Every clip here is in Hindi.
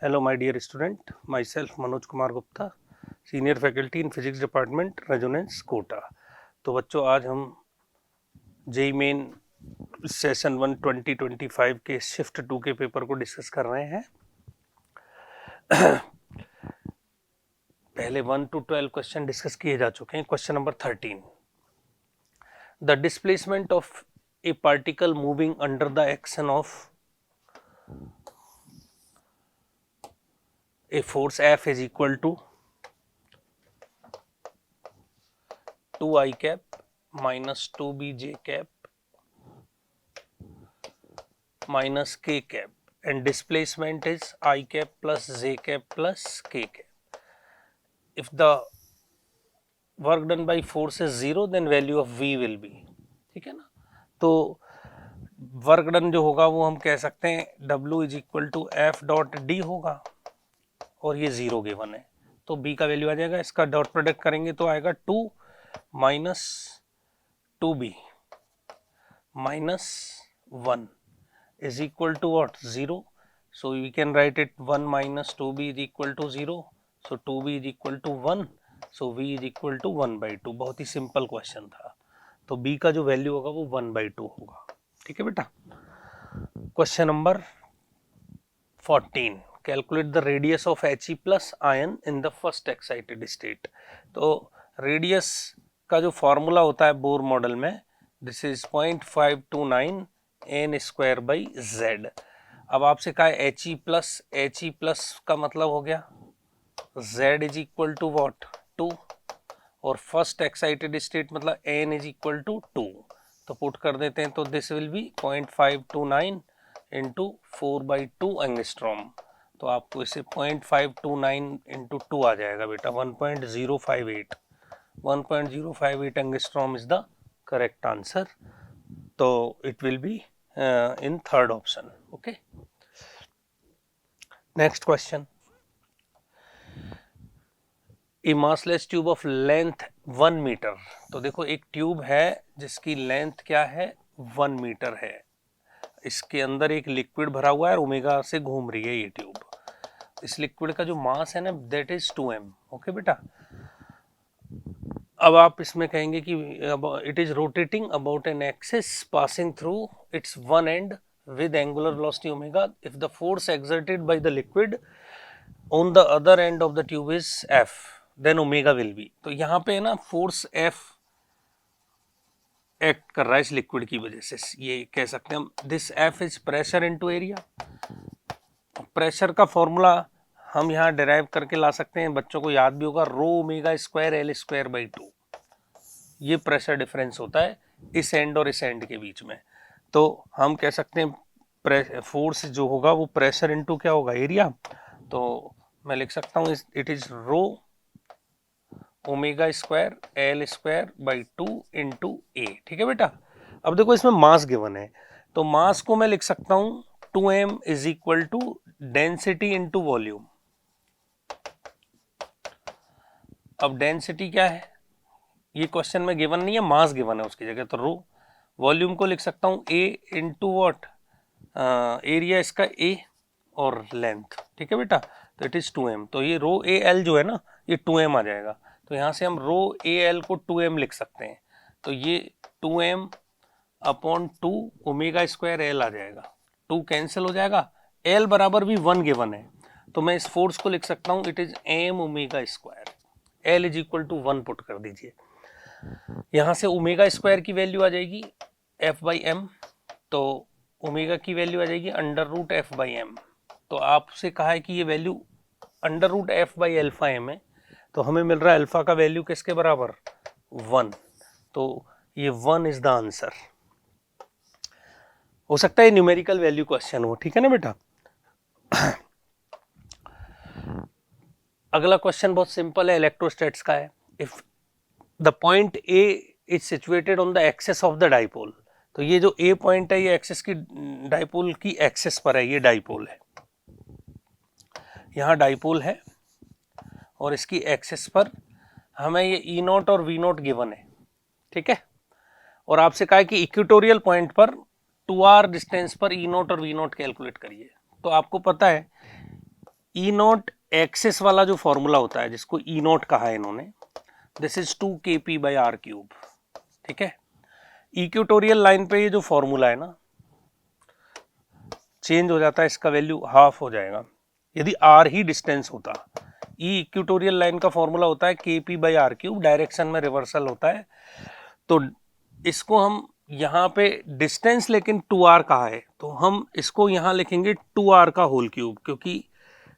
Hello, my dear student. Myself Manoj Kumar Gupta, Senior Faculty in Physics Department, Resonance, Kota. तो बच्चों आज हम जेई मेन सेशन 1 2025 के शिफ्ट 2 के पेपर को डिस्कस कर रहे हैं। पहले 1 to 12 क्वेश्चन डिस्कस किए जा चुके हैं। Question number 13, the displacement of A particle moving under the action of a force F is equal to 2I cap minus 2B J cap minus K cap and displacement is I cap plus J cap plus K cap. If the work done by force is 0 then value of V will be, ठीक है ना। तो वर्क डन जो होगा वो हम कह सकते हैं W is equal to F dot d होगा और ये 0 गिवन है तो B का वैल्यू आ जाएगा। इसका डॉट प्रोडक्ट करेंगे तो आएगा 2 minus 2B minus 1 is equal to what 0। So we can write it 1 minus 2B is equal to 0। So 2B is equal to 1। So V is equal to 1/2। बहुत ही सिंपल क्वेश्चन था। तो B का जो वैल्यू होगा वो 1/2 होगा। ठीक है बेटा। Question number 14, calculate the radius of He plus ion in the first excited state. तो रेडियस का जो फॉर्मूला होता है बोर मॉडल में, this is 0.529 n square by z। अब आपसे कहा है He प्लस का मतलब हो गया z is equal to what 2 और फर्स्ट एक्साइटेड स्टेट मतलब n इज इक्वल टू 2। तो पुट कर देते हैं तो this will be 0.529 into 4/2 angstrom. तो आपको इसे 0.529 इंटू 2 आ जाएगा बेटा 1.058। 1.058 angstrom is the correct answer. तो it will be in third option. Okay, next question, a massless tube of length 1 metre. तो देखो एक ट्यूब है जिसकी लेंथ क्या है 1 मीटर है। इसके अंदर एक लिक्विड भरा हुआ है और ओमेगा से घूम रही है ये ट्यूब। इस लिक्विड का जो मास है ना दैट इज 2m। ओके बेटा। अब आप इसमें कहेंगे कि it is rotating about an axis passing through it's one and with angular velocity omega if the force exerted by the liquid on the other end of the tube is F then omega will be। तो यहाँ पे ना फोर्स F एक्ट कर रहा है इस लिक्विड की वजह से, ये कह सकते हैं हम this F is pressure into area. Pressure का फॉर्मूला हम यहाँ डिराइव करके ला सकते हैं, बच्चों को याद भी होगा, रो omega square L square by 2। ये प्रेशर डिफरेंस होता है इस एंड और इस एंड के बीच में। तो हम कह सकते हैं फोर्स जो होगा वो प्रेशर इनटू क्या होगा एरिया। तो मैं लिख सकता हूँ it is rho omega square L square by 2 into A. ठीक है बेटा। अब देखो इसमें मास गिवन है तो मास को मैं लिख सकता हूँ 2m is equal to density into volume. अब डेंसिटी क्या है ये क्वेश्चन में गिवन नहीं है, मास गिवन है उसकी जगह। तो रो वॉल्यूम को लिख सकता हूँ a इंटू वॉट एरिया इसका a और लेंथ। ठीक है बेटा। तो इट इज 2m। तो ये रो ए एल जो है ना ये 2m आ जाएगा। तो यहाँ से हम रो ए एल को 2m लिख सकते हैं। तो ये 2m upon 2 omega square L आ जाएगा। 2 कैंसिल हो जाएगा, एल बराबर भी 1 गिवन है तो मैं इस फोर्स को लिख सकता हूँ it is m omega square. L is equal to 1 put कर दीजिए। यहाँ से ओमेगा स्क्वायर की वैल्यू आ जाएगी f बाई एम। तो ओमेगा की वैल्यू आ जाएगी under root F by M. तो आपसे कहा है कि ये value under root F by alpha M है तो हमें मिल रहा है अल्फा का वैल्यू किसके बराबर 1। तो ये 1 इज द आंसर। हो सकता है न्यूमेरिकल वैल्यू क्वेश्चन हो। ठीक है ना बेटा। अगला क्वेश्चन बहुत सिंपल है, इलेक्ट्रोस्टैट्स का है। If the point A is situated on the axis of the dipole. तो ये जो ए पॉइंट है ये एक्सेस की डाइपोल की एक्सेस पर है, ये डाइपोल है, यहाँ डाइपोल है और इसकी एक्सेस पर हमें ये ई नॉट और वी नॉट गिवन है। ठीक है। और आपसे कहा है कि इक्वेटोरियल पॉइंट पर 2r डिस्टेंस पर ई नॉट और वी नॉट कैलकुलेट करिए। तो आपको पता है ई नॉट एक्सिस वाला जो फॉर्मूला होता है जिसको ई नॉट कहा है इन्होंने, दिस इज 2kp/r³। ठीक है, इक्वेटोरियल लाइन पे ये जो फॉर्मूला है ना चेंज हो जाता है, इसका वैल्यू हाफ हो जाएगा यदि r ही डिस्टेंस होता। ई इक्वेटोरियल लाइन का फॉर्मूला होता है kp/r³, डायरेक्शन में रिवर्सल होता है। तो इसको हम यहाँ पे डिस्टेंस लेकिन 2r कहा है, तो हम इसको यहाँ लिखेंगे 2r का होल क्यूब, क्योंकि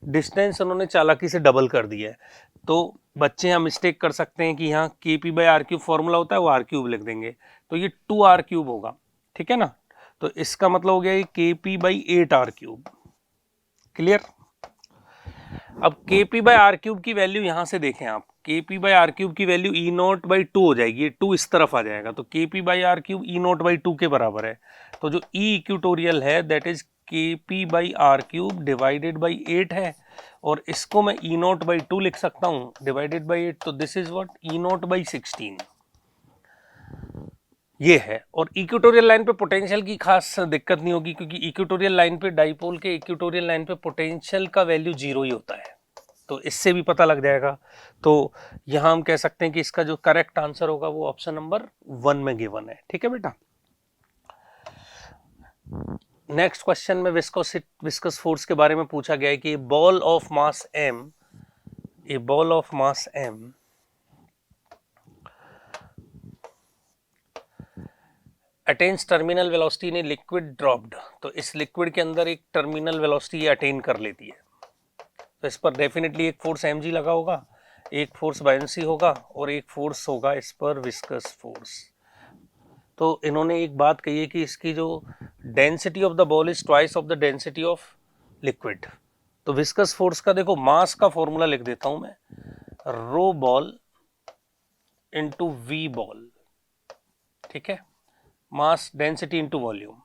डिस्टेंस उन्होंने चालाकी से डबल कर दिया है। तो बच्चे यहाँ मिस्टेक कर सकते हैं कि यहाँ kp/r³ फॉर्मूला होता है वो r³ लिख देंगे, तो ये 2r³ होगा। ठीक है ना, तो इसका मतलब हो गया ये kp/8r³। क्लियर। अब kp/r³ की वैल्यू यहां से देखें आप, kp/r³ की वैल्यू E0/2 हो जाएगी, ये 2 इस तरफ आ जाएगा, तो kp/r³ E0/2 के बराबर है। तो जो ई इक्वेटोरियल है that is kp/r³ divided by 8 है, और इसको मैं E0/2 लिख सकता हूं डिवाइडेड बाई 8, तो दिस इज व्हाट E0/16 ये है। और इक्वेटोरियल लाइन पे पोटेंशियल की खास दिक्कत नहीं होगी, क्योंकि इक्वेटोरियल लाइन पे डाइपोल के इक्वेटोरियल लाइन पे पोटेंशियल का वैल्यू 0 ही होता है, तो इससे भी पता लग जाएगा। तो यहां हम कह सकते हैं कि इसका जो करेक्ट आंसर होगा वो ऑप्शन नंबर 1 में गिवन है। ठीक है बेटा। नेक्स्ट क्वेश्चन में विस्कस फोर्स के बारे में पूछा गया है कि ball of mass m, A ball of mass m attains terminal velocity ने लिक्विड ड्रॉप्ड, तो इस लिक्विड के अंदर एक टर्मिनल वेलोसिटी ये अटेन कर लेती है, तो इस पर डेफिनेटली एक फोर्स mg लगा होगा, एक फोर्स बायंसी होगा और एक फोर्स होगा इस पर विस्कस फोर्स। तो इन्होंने एक बात कही है कि इसकी जो density of the ball is twice of the density of liquid. तो विस्कस फोर्स का देखो मास का फॉर्मूला लिख देता हूं मैं, rho ball into V ball. ठीक है, मास डेंसिटी इंटू वॉल्यूम।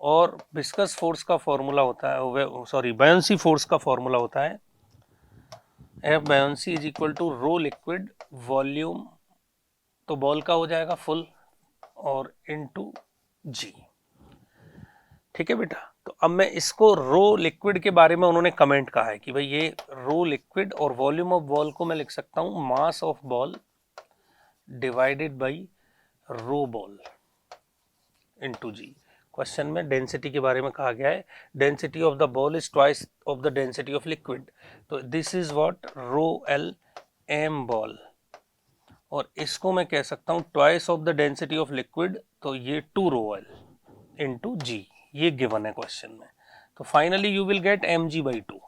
और विस्कस फोर्स का फॉर्मूला होता है, सॉरी बायंसी फोर्स का फॉर्मूला होता है F buoyancy is equal to rho liquid volume, तो बॉल का हो जाएगा फुल, और इनटू जी। ठीक है बेटा। तो अब मैं इसको रो लिक्विड के बारे में उन्होंने कमेंट कहा है कि भाई ये रो लिक्विड, और वॉल्यूम ऑफ बॉल को मैं लिख सकता हूं mass of ball divided by rho ball into G. Question में डेंसिटी के बारे में कहा गया है, density of the ball is twice of the density of liquid, तो this is what rho L M ball, और इसको मैं कह सकता हूं twice of the density of liquid, तो ये 2 रो एल इंटू जी, ये गिवन है क्वेश्चन में। तो finally you will get mg/2,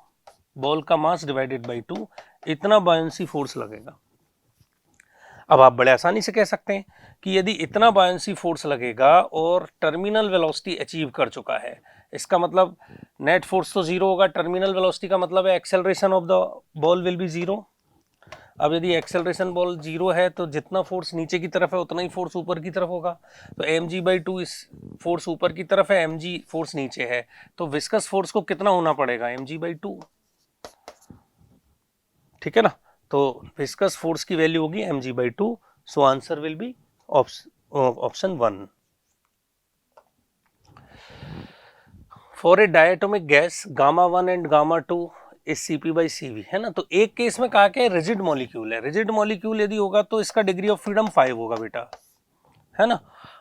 ball का मास डिवाइडेड बाई 2, इतना बायंसी फोर्स लगेगा। अब आप बड़े आसानी से कह सकते हैं कि यदि इतना बायंसी फोर्स लगेगा और टर्मिनल वेलोसिटी अचीव कर चुका है, इसका मतलब नेट फोर्स तो जीरो होगा, टर्मिनल वेलोसिटी का मतलब है acceleration of the ball will be zero. अब यदि एक्सेलरेशन बॉल जीरो है तो जितना फोर्स नीचे की तरफ है उतना ही फोर्स ऊपर की तरफ होगा, तो mg/2 इस फोर्स ऊपर की तरफ है, mg फोर्स नीचे है, तो विस्कस फोर्स को कितना होना पड़ेगा mg/2। ठीक है ना, तो विस्कस फोर्स की वैल्यू होगी mg/2, so answer will be option 1। For a diatomic gas gamma 1 and gamma 2 is Cp/Cv, है ना। तो एक केस में कहा क्या है रिजिड मॉलिक्यूल है, रिजिड मॉलिक्यूल यदि होगा तो इसका डिग्री ऑफ फ्रीडम 5 होगा बेटा, है ना।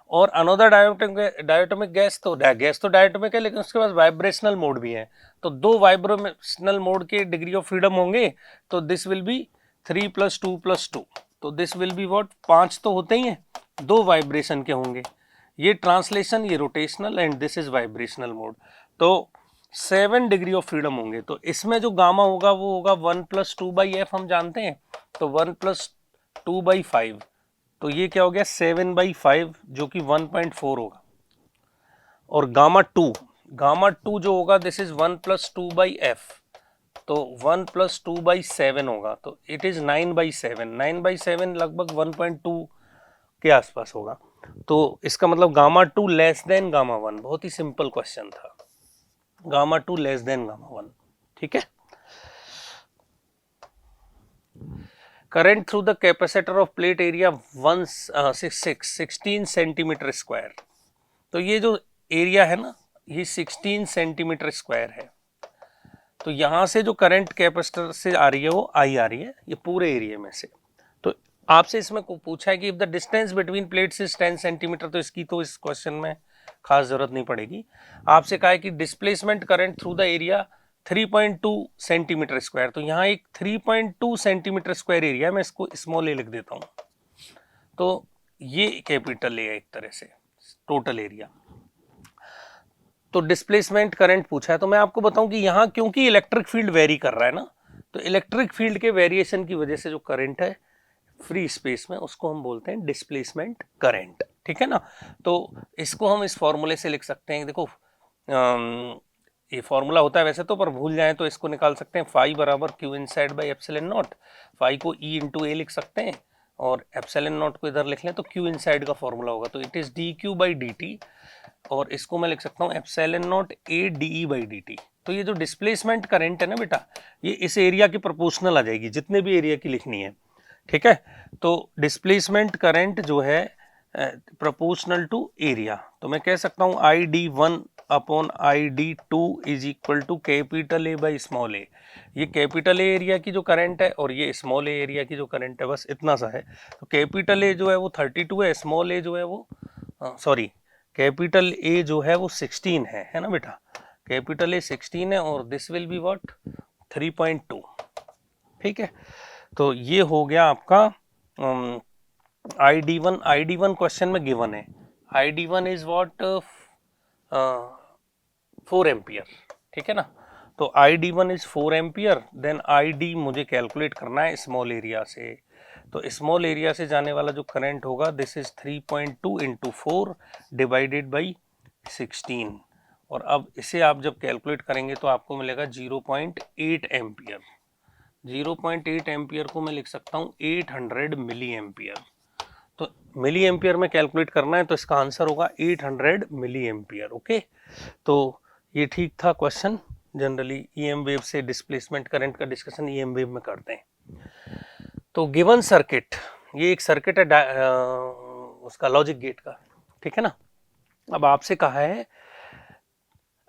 और अनदर डायटोमिक गैस, तो गैस तो डायटोमिक है लेकिन उसके पास वाइब्रेशनल मोड भी है, तो 2 वाइब्रेशनल मोड के डिग्री ऑफ फ्रीडम होंगे, तो दिस विल बी 3 + 2 + 2, तो दिस विल बी व्हाट 5 तो होते ही हैं, 2 वाइब्रेशन के होंगे, ये ट्रांसलेशन, ये rotational, and this is vibrational mode, तो 7 डिग्री ऑफ फ्रीडम होंगे। तो इसमें जो गामा होगा वो होगा 1 + 2/f, हम जानते हैं, तो 1 + 2/5, तो ये क्या हो गया 7/5, जो कि 1.4 होगा। और गामा 2 जो होगा दिस इज 1 + 2/f, तो 1 + 2/7 होगा, तो इट इज 9/7, 9/7 लगभग 1.2 के आसपास होगा। तो इसका मतलब गामा 2 लेस देन गामा 1, बहुत ही सिंपल क्वेश्चन था, गामा 2 लेस देन गामा 1। ठीक है। Current through the capacitor of plate area 16 centimetre square, तो ये जो एरिया है ना ये 16 सेंटीमीटर स्क्वायर है, तो यहाँ से जो करंट कैपेसिटर से आ रही है वो आई आ रही है, ये पूरे एरिया में से। तो आपसे इसमें पूछा है कि if the distance between plates is 10 centimetre, तो इसकी तो इस क्वेश्चन में खास जरूरत नहीं पड़ेगी। आपसे कहा है कि displacement current through the area 3.2 centimetre square, तो यहाँ एक 3.2 सेंटीमीटर स्क्वायर एरिया, मैं इसको स्मॉल ए लिख देता हूँ, तो ये कैपिटल ए है एक तरह से टोटल एरिया। तो डिस्प्लेसमेंट करंट पूछा है, तो मैं आपको बताऊं कि यहाँ क्योंकि इलेक्ट्रिक फील्ड वेरी कर रहा है ना, तो इलेक्ट्रिक फील्ड के वेरिएशन की वजह से जो करंट है फ्री स्पेस में, उसको हम बोलते हैं डिस्प्लेसमेंट करंट, ठीक है ना। तो इसको हम इस फॉर्मूले से लिख सकते हैं, देखो ये फॉर्मूला होता है वैसे तो, पर भूल जाए तो इसको निकाल सकते हैं, फाई बराबर Q inside by epsilon naught, phi को ई इंटू ए लिख सकते हैं और एप्सिलॉन नॉट को इधर लिख लें तो क्यू इनसाइड का फॉर्मूला होगा, तो it is D Q by D T, और इसको मैं लिख सकता हूँ epsilon not A D E by D T. तो ये जो डिस्प्लेसमेंट करंट है ना बेटा, ये इस एरिया के प्रोपोर्शनल आ जाएगी, जितने भी एरिया की लिखनी है, ठीक है। तो डिस्प्लेसमेंट करंट जो है प्रोपोर्शनल टू एरिया, तो मैं कह सकता हूँ I D one upon I D two is equal to capital A by small A. ये कैपिटल ए एरिया की जो करंट है और ये स्मॉल ए एरिया की जो करंट है, बस इतना सा है। तो कैपिटल ए जो है वो 32 है, स्मॉल ए जो है वो सॉरी कैपिटल ए जो है वो 16 है ना बेटा, कैपिटल ए 16 है और दिस विल बी व्हाट 3.2, ठीक है। तो ये हो गया आपका ID1 क्वेश्चन में गिवन है, ID1 इज व्हाट 4 एम्पियर, ठीक है ना। तो ID1 is 4 ampere, then ID मुझे कैलकुलेट करना है स्मॉल एरिया से, तो स्मॉल एरिया से जाने वाला जो करंट होगा this is 3.2 into 4 divided by 16, और अब इसे आप जब कैलकुलेट करेंगे तो आपको मिलेगा 0.8 एम्पियर। 0.8 एम्पियर को मैं लिख सकता हूँ 800 मिली एम्पियर, तो मिली एम्पियर में कैलकुलेट करना है तो इसका आंसर होगा 800 मिली एम्पियर, ओके। तो ये ठीक था क्वेश्चन। जनरली ईएम वेव से डिस्प्लेसमेंट करंट का डिस्कशन ईएम वेव में करते हैं। तो गिवन सर्किट, ये एक सर्किट है उसका लॉजिक गेट का, ठीक है ना। अब आपसे कहा है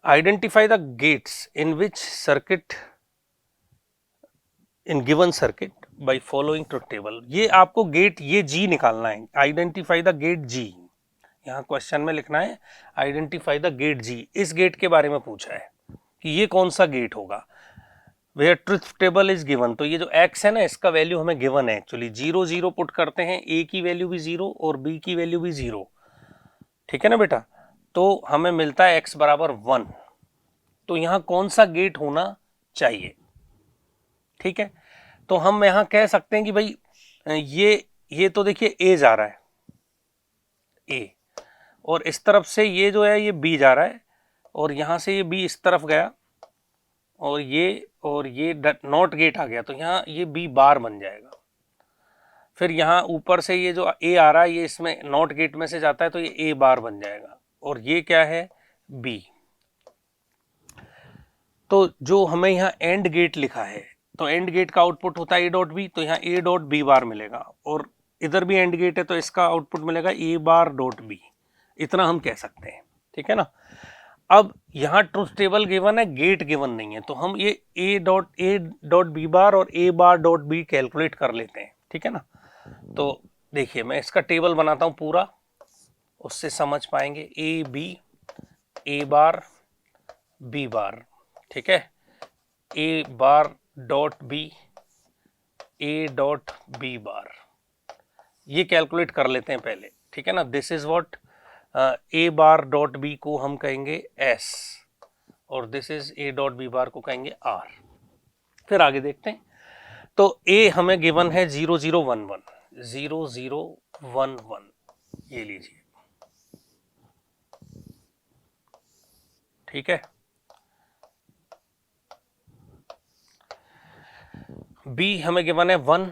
identify the gates in which circuit in given circuit by following truth table. ये आपको गेट ये जी निकालना है, आइडेंटिफाई द गेट जी, यहाँ क्वेश्चन में लिखना है आइडेंटिफाई द गेट जी। इस गेट के बारे में पूछा है कि ये कौन सा गेट होगा, where truth table is given. तो ये जो x है ना, इसका वैल्यू हमें गिवन है, एक्चुअली 0 0 पुट करते हैं, a की वैल्यू भी 0 और b की वैल्यू भी 0, ठीक है ना बेटा। तो हमें मिलता है x बराबर 1, तो यहाँ कौन सा गेट होना चाहिए, ठीक है। तो हम यहाँ कह सकते हैं कि भाई ये तो देखिए a जा रहा है, a, और इस तरफ से ये जो है ये b जा रहा है, और यहाँ से ये b इस तरफ गया और ये नॉट गेट आ गया, तो यहाँ ये बी बार बन जाएगा। फिर यहाँ ऊपर से ये जो ए आ रहा है ये इसमें नॉट गेट में से जाता है, तो ये ए बार बन जाएगा, और ये क्या है बी। तो जो हमें यहाँ एंड गेट लिखा है, तो एंड गेट का आउटपुट होता है ए डॉट बी, तो यहाँ ए डॉट बी बार मिलेगा, और इधर भी एंड गेट है तो इसका आउटपुट मिलेगा ए बार डॉट बी, इतना हम कह सकते हैं, ठीक है ना। अब यहाँ ट्रुथ टेबल गिवन है, गेट गिवन नहीं है, तो हम ये ए डॉट बी बार और ए बार डॉट बी कैलकुलेट कर लेते हैं, ठीक है ना। तो देखिए मैं इसका टेबल बनाता हूँ पूरा, उससे समझ पाएंगे। ए बार बी बार, ठीक है, A bar dot B, A dot B bar, ये कैलकुलेट कर लेते हैं पहले, ठीक है ना। This is what A bar dot B को हम कहेंगे एस, और this is A dot B bar को कहेंगे आर। फिर आगे देखते हैं। तो ए हमें गिवन है 0 0 1 1, 0 0 1 1, ये लीजिए, ठीक है। बी हमें गिवन है 1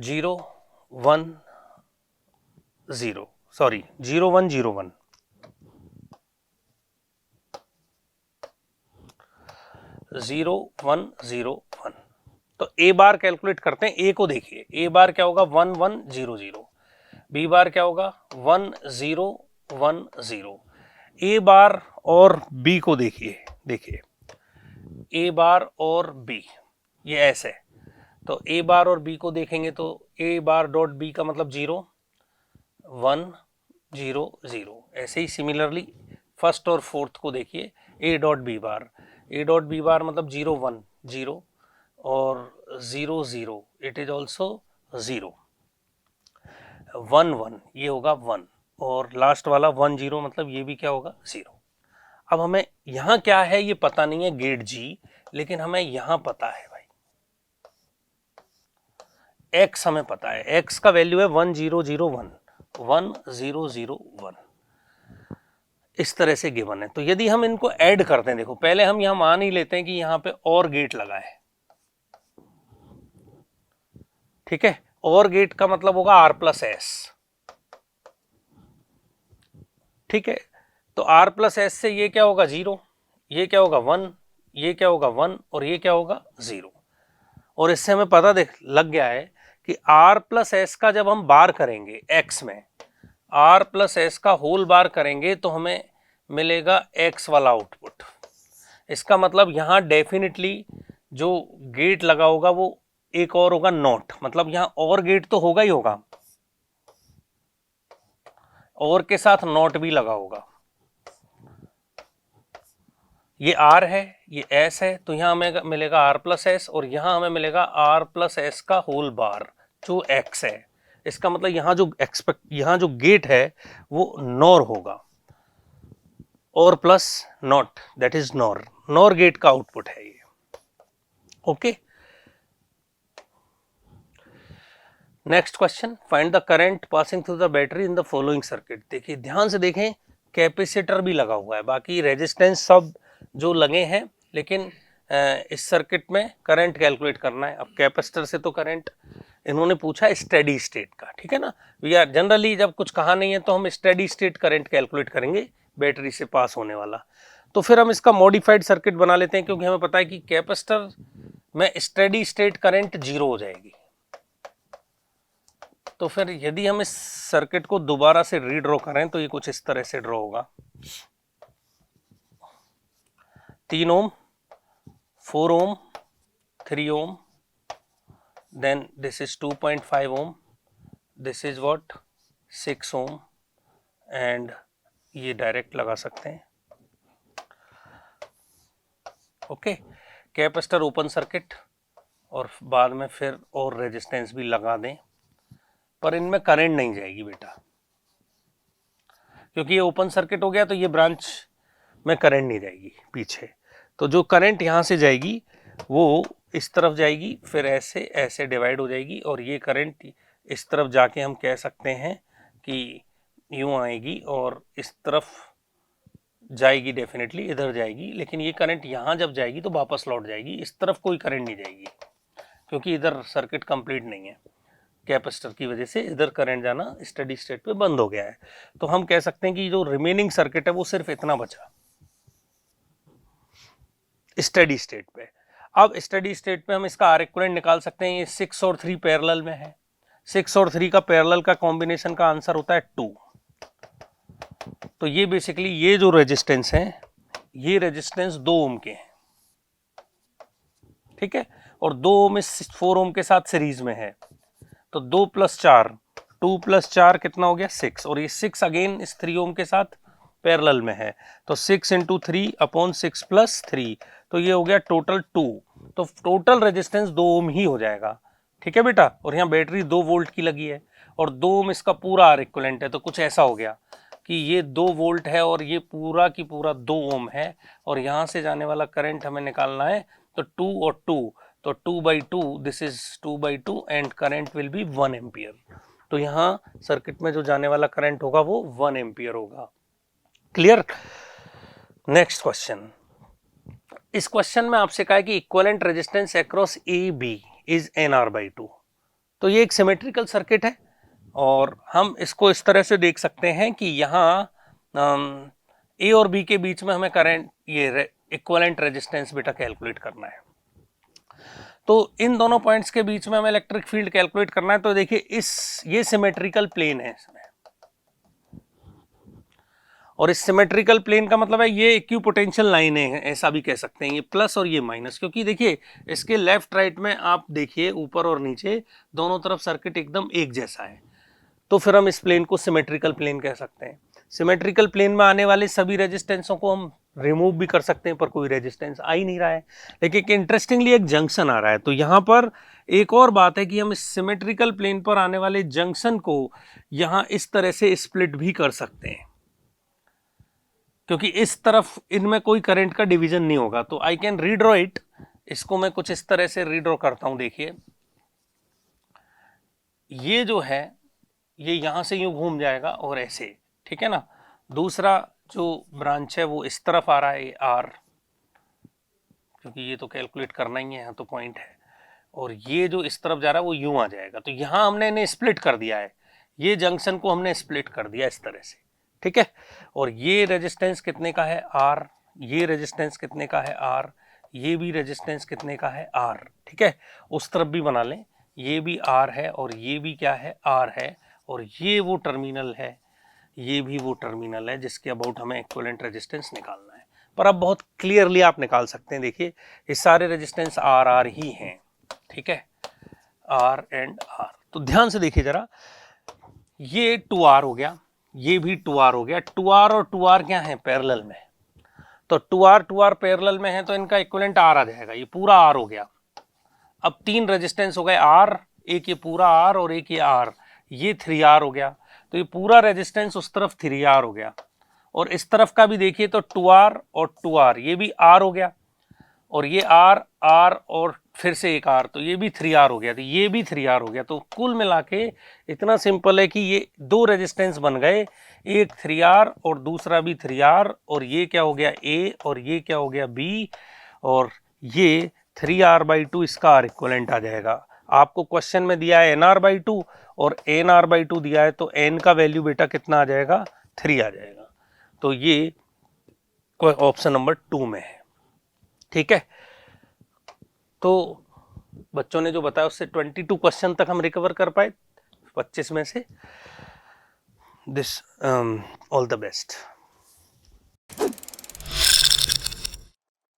0 1 0, सॉरी 0 1 0 1, 0 1 0 1। तो ए बार कैलकुलेट करते हैं। ए को देखिए, ए बार क्या होगा 1 1 0 0, बी बार क्या होगा 1 0 1 0। ए बार और बी को देखिए, ए बार और बी, ये ऐसे है, तो ए बार और बी को देखेंगे तो ए बार डॉट बी का मतलब 0 1 0 0, ऐसे ही सिमिलरली फर्स्ट और फोर्थ को देखिए, A dot B bar, A dot B bar मतलब 0 1 0 और 0 0, इट इज ऑल्सो 0 1 1, ये होगा 1, और लास्ट वाला 1 0 मतलब ये भी क्या होगा 0। अब हमें यहां क्या है ये पता नहीं है गेट जी, लेकिन हमें यहां पता है भाई x हमें पता है, x का वैल्यू है 1 0 0 1 1 0 0 1, इस तरह से गिवन है। तो यदि हम इनको ऐड करते हैं, देखो पहले हम यहां मान ही लेते हैं कि यहां पे और गेट लगा है, ठीक है, और गेट का मतलब होगा r प्लस एस, ठीक है, तो r प्लस एस से ये क्या होगा 0, ये क्या होगा 1, ये क्या होगा 1 और ये क्या होगा 0, और इससे हमें पता देख लग गया है कि r प्लस एस का जब हम बार करेंगे x में, r प्लस एस का होल बार करेंगे तो हमें मिलेगा x वाला आउटपुट। इसका मतलब यहां डेफिनेटली जो गेट लगा होगा वो एक और होगा नॉट, मतलब यहां और गेट तो होगा ही होगा, और के साथ नॉट भी लगा होगा। ये r है, ये s है, तो यहां हमें मिलेगा r प्लस एस, और यहां हमें मिलेगा r प्लस एस का होल बार जो x है। इसका मतलब यहां जो गेट है वो नॉर होगा, और plus not, that is NOR gate का आउटपुट है ये। Okay, next question, find the current passing through the battery in the following circuit. देखिए ध्यान से देखें, कैपेसिटर भी लगा हुआ है, बाकी रेजिस्टेंस सब जो लगे हैं, लेकिन इस सर्किट में करंट कैलकुलेट करना है। अब कैपेसिटर से तो करंट इन्होंने पूछा है स्टेडी स्टेट का, ठीक है ना, वी आर जनरली जब कुछ कहा नहीं है तो हम स्टेडी स्टेट करंट कैलकुलेट करेंगे बैटरी से पास होने वाला। तो फिर हम इसका मॉडिफाइड सर्किट बना लेते हैं, क्योंकि हमें पता है कि कैपेसिटर में स्टेडी स्टेट करंट 0 हो जाएगी। तो फिर यदि हम इस सर्किट को दोबारा से रीड्रॉ करें तो ये कुछ इस तरह से ड्रॉ होगा, 3 ओम, 4 ओम, 3 ओम, then this is 2.5 ohm, this is what 6 ohm, and ये डायरेक्ट लगा सकते हैं। ओके, कैपेसिटर ओपन सर्किट, और बाद में फिर और रेजिस्टेंस भी लगा दें, पर इनमें करंट नहीं जाएगी बेटा, क्योंकि ये ओपन सर्किट हो गया तो ये ब्रांच में करंट नहीं जाएगी पीछे। तो जो करंट यहाँ से जाएगी वो इस तरफ जाएगी, फिर ऐसे ऐसे डिवाइड हो जाएगी, और ये करंट इस तरफ जाके हम कह सकते हैं कि यूं आएगी और इस तरफ जाएगी, डेफिनेटली इधर जाएगी, लेकिन ये करंट यहाँ जब जाएगी तो वापस लौट जाएगी, इस तरफ कोई करंट नहीं जाएगी, क्योंकि इधर सर्किट कंप्लीट नहीं है, कैपेसिटर की वजह से इधर करंट जाना स्टेडी स्टेट पे बंद हो गया है। तो हम कह सकते हैं कि जो रिमेनिंग सर्किट है वो सिर्फ इतना बचा स्टेडी स्टेट पे। अब स्टेडी स्टेट पे हम इसका आर इक्विवेलेंट निकाल सकते हैं, ये 6 और 3 पैरेलल में है, 6 और 3 का पैरेलल का कॉम्बिनेशन का आंसर होता है 2। तो ये बेसिकली ये जो रेजिस्टेंस है, ये रेजिस्टेंस 2 ओम के हैं, ठीक है, और 2 ओम इस 4 ओम के साथ सीरीज में है, तो 2 + 4, 2 + 4 कितना हो गया 6, और ये 6 अगेन इस 3 ओम के साथ पैरेलल में है, तो 6 × 3/6 + 3, तो ये हो गया टोटल 2। तो टोटल रेजिस्टेंस 2 ओम ही हो जाएगा, ठीक है बेटा, और यहाँ बैटरी 2 वोल्ट की लगी है, और 2 ओम इसका पूरा आर इक्विवेलेंट है, तो कुछ ऐसा हो गया कि ये 2 वोल्ट है और ये पूरा की पूरा 2 ओम है, और यहाँ से जाने वाला करंट हमें निकालना है, तो 2 और 2, तो 2/2, this is 2/2 and current will be 1 ampere. तो यहाँ सर्किट में जो जाने वाला करंट होगा वो 1 एम्पियर होगा। क्लियर? नेक्स्ट क्वेश्चन, इस क्वेश्चन में आपसे कहा है कि equivalent resistance across A B is NR/2। तो ये एक सिमेट्रिकल सर्किट है, और हम इसको इस तरह से देख सकते हैं कि यहाँ ए और बी के बीच में हमें करंट ये इक्विवेलेंट रेजिस्टेंस बेटा कैलकुलेट करना है। तो इन दोनों पॉइंट्स के बीच में हमें इलेक्ट्रिक फील्ड कैलकुलेट करना है। तो देखिए ये सिमेट्रिकल प्लेन है इसमें, और इस सिमेट्रिकल प्लेन का मतलब है ये इक्विपोटेंशियल लाइन है, ऐसा भी कह सकते हैं, ये प्लस और ये माइनस, क्योंकि देखिए इसके लेफ्ट राइट में आप देखिए ऊपर और नीचे दोनों तरफ सर्किट एकदम एक जैसा है, तो फिर हम इस प्लेन को सिमेट्रिकल प्लेन कह सकते हैं। सिमेट्रिकल प्लेन में आने वाले सभी रेजिस्टेंसों को हम रिमूव भी कर सकते हैं, पर कोई रेजिस्टेंस आ ही नहीं रहा है, लेकिन इंटरेस्टिंगली एक जंक्शन आ रहा है। तो यहाँ पर एक और बात है कि हम इस सिमेट्रिकल प्लेन पर आने वाले जंक्शन को यहाँ इस तरह से स्प्लिट भी कर सकते हैं, क्योंकि इस तरफ इनमें कोई करंट का डिवीजन नहीं होगा। तो आई कैन रीड्रॉ इट, इसको मैं कुछ इस तरह से रीड्रॉ करता हूं। देखिए ये जो है ये यहां से यूं घूम जाएगा और ऐसे, ठीक है ना। दूसरा जो ब्रांच है वो इस तरफ आ रहा है आर, क्योंकि ये तो कैलकुलेट करना ही है, यहाँ तो पॉइंट है, और ये जो इस तरफ जा रहा है वो यूं आ जाएगा। तो यहां हमने इन्हें स्प्लिट कर दिया है, ये जंक्शन को हमने स्प्लिट कर दिया इस तरह से, ठीक है। और ये रेजिस्टेंस कितने का है आर, ये रेजिस्टेंस कितने का है आर, ये भी रेजिस्टेंस कितने का है आर, ठीक है। उस तरफ भी बना लें, ये भी आर है और ये भी क्या है आर है, और ये वो टर्मिनल है, ये भी वो टर्मिनल है जिसके अबाउट हमें इक्विवेलेंट रेजिस्टेंस निकालना है। पर अब बहुत क्लियरली आप निकाल सकते हैं, देखिए ये सारे रेजिस्टेंस आर आर ही हैं, ठीक है, आर एंड आर। तो ध्यान से देखिए जरा, ये 2R हो गया, ये भी 2R हो गया, 2R और 2R क्या है पैरेलल में, तो 2R पैरेलल में है तो इनका इक्विवेलेंट R आ जाएगा, ये पूरा R हो गया। अब 3 रेजिस्टेंस हो गए R, एक ये पूरा R और एक ये R, ये 3R हो गया। तो ये पूरा रेजिस्टेंस उस तरफ 3R हो गया, और इस तरफ का भी देखिए तो 2R और 2R, ये भी R हो गया, और ये R R और फिर से एक R, तो ये भी 3R हो गया, तो ये भी 3R हो गया। तो कुल मिला के इतना सिंपल है कि ये 2 रेजिस्टेंस बन गए, एक 3R और दूसरा भी 3R, और ये क्या हो गया A और ये क्या हो गया B, और ये 3R/2 इसका R इक्विवेलेंट आ जाएगा। आपको क्वेश्चन में दिया है NR/2 और NR/2 दिया है, तो N का वैल्यू बेटा कितना आ जाएगा 3 आ जाएगा। तो ये ऑप्शन नंबर 2 में है, ठीक है। तो बच्चों ने जो बताया उससे 22 क्वेश्चन तक हम रिकवर कर पाए 25 में से। This all the best.